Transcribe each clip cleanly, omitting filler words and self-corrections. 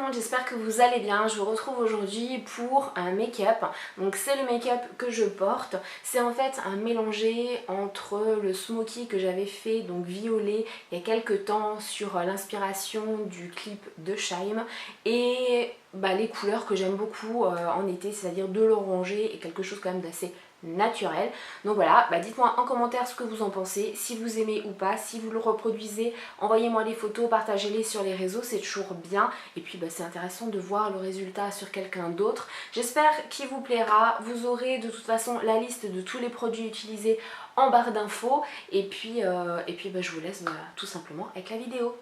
monde, j'espère que vous allez bien. Je vous retrouve aujourd'hui pour un make-up. Donc c'est le make-up que je porte. C'est en fait un mélangé entre le smoky que j'avais fait, donc violet, il y a quelques temps sur l'inspiration du clip de Shy'm et les couleurs que j'aime beaucoup en été, c'est-à-dire de l'orangé et quelque chose quand même d'assez naturel. Donc voilà, dites-moi en commentaire ce que vous en pensez, si vous aimez ou pas, si vous le reproduisez, envoyez-moi les photos, partagez-les sur les réseaux, c'est toujours bien. Et puis c'est intéressant de voir le résultat sur quelqu'un d'autre. J'espère qu'il vous plaira. Vous aurez de toute façon la liste de tous les produits utilisés en barre d'infos. Et puis je vous laisse tout simplement avec la vidéo.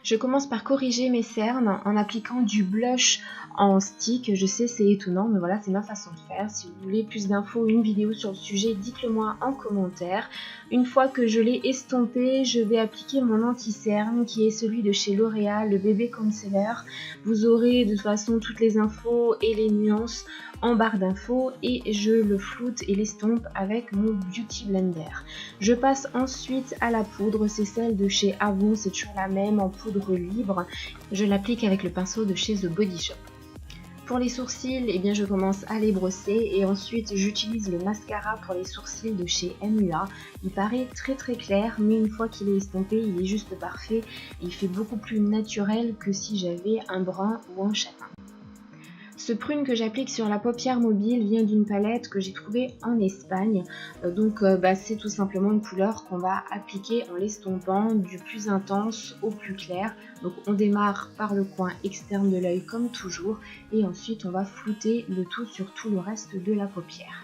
Je commence par corriger mes cernes en appliquant du blush en stick. Je sais, c'est étonnant, mais voilà, c'est ma façon de faire. Si vous voulez plus d'infos ou une vidéo sur le sujet, dites-le moi en commentaire. Une fois que je l'ai estompé, je vais appliquer mon anti-cerne qui est celui de chez L'Oréal, le Bébé Concealer. Vous aurez de toute façon toutes les infos et les nuances en barre d'infos et je le floute et l'estompe avec mon Beauty Blender. Je passe ensuite à la poudre, c'est celle de chez Avon, c'est toujours la même en poudre libre. Je l'applique avec le pinceau de chez The Body Shop. Pour les sourcils, je commence à les brosser et ensuite j'utilise le mascara pour les sourcils de chez MUA. Il paraît très clair, mais une fois qu'il est estompé, il est juste parfait. Il fait beaucoup plus naturel que si j'avais un brun ou un châtain. Ce prune que j'applique sur la paupière mobile vient d'une palette que j'ai trouvée en Espagne. C'est tout simplement une couleur qu'on va appliquer en l'estompant du plus intense au plus clair. Donc on démarre par le coin externe de l'œil comme toujours et ensuite on va flouter le tout sur tout le reste de la paupière.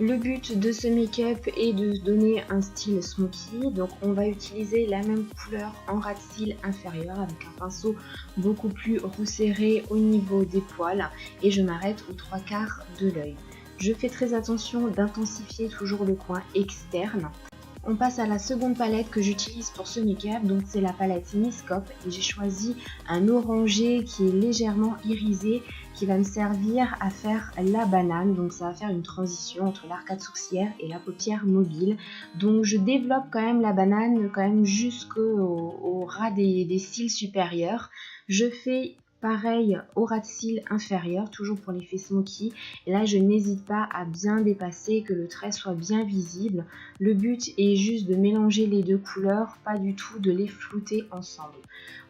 Le but de ce make-up est de donner un style smoky, donc on va utiliser la même couleur en ras de cils inférieur avec un pinceau beaucoup plus resserré au niveau des poils et je m'arrête aux 3/4 de l'œil. Je fais très attention d'intensifier toujours le coin externe. On passe à la seconde palette que j'utilise pour ce make-up, donc c'est la palette Miss Cop et j'ai choisi un orangé qui est légèrement irisé qui va me servir à faire la banane, donc ça va faire une transition entre l'arcade sourcilière et la paupière mobile. Donc je développe quand même la banane jusqu'au ras des cils supérieurs. Je fais pareil au ras de cils inférieur, toujours pour l'effet smoky. Et là, je n'hésite pas à bien dépasser, que le trait soit bien visible. Le but est juste de mélanger les deux couleurs, pas du tout de les flouter ensemble.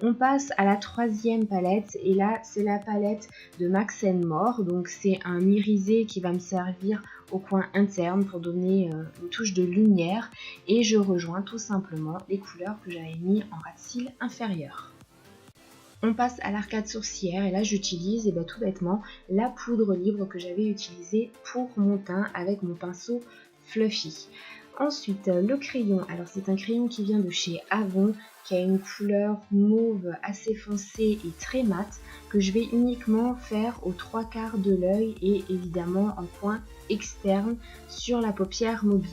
On passe à la troisième palette et là, c'est la palette de Max More. Donc c'est un irisé qui va me servir au coin interne pour donner une touche de lumière. Et je rejoins tout simplement les couleurs que j'avais mis en ras de cils inférieur. On passe à l'arcade sourcilière et là j'utilise tout bêtement la poudre libre que j'avais utilisée pour mon teint avec mon pinceau Fluffy. Ensuite le crayon, alors c'est un crayon qui vient de chez Avon qui a une couleur mauve assez foncée et très mat que je vais uniquement faire aux 3/4 de l'œil et évidemment en coin externe sur la paupière mobile.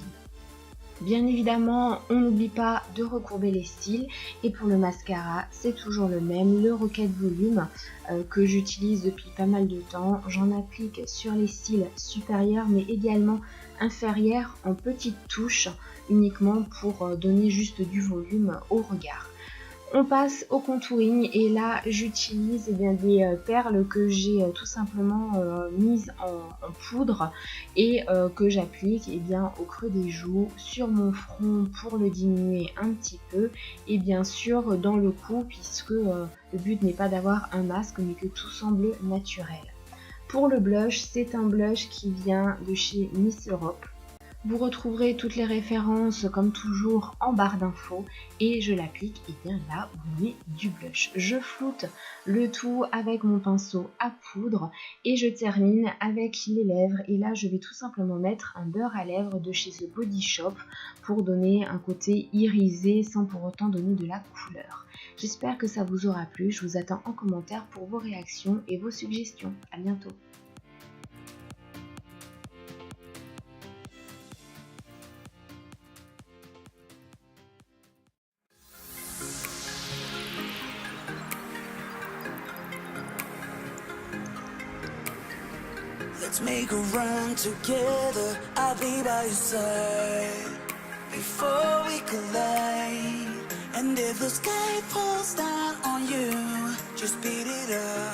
Bien évidemment, on n'oublie pas de recourber les cils et pour le mascara, c'est toujours le même, le Rocket Volume que j'utilise depuis pas mal de temps. J'en applique sur les cils supérieurs mais également inférieurs en petites touches uniquement pour donner juste du volume au regard. On passe au contouring et là j'utilise des perles que j'ai tout simplement mises en poudre et que j'applique au creux des joues, sur mon front pour le diminuer un petit peu et bien sûr dans le cou puisque le but n'est pas d'avoir un masque mais que tout semble naturel. Pour le blush, c'est un blush qui vient de chez Miss Europe. Vous retrouverez toutes les références comme toujours en barre d'infos et je l'applique là où on met du blush. Je floute le tout avec mon pinceau à poudre et je termine avec les lèvres et là je vais tout simplement mettre un beurre à lèvres de chez The Body Shop pour donner un côté irisé sans pour autant donner de la couleur. J'espère que ça vous aura plu, je vous attends en commentaire pour vos réactions et vos suggestions. À bientôt. Let's make a run together, I'll be by your side. Before we collide, and if the sky falls down on you, just beat it up.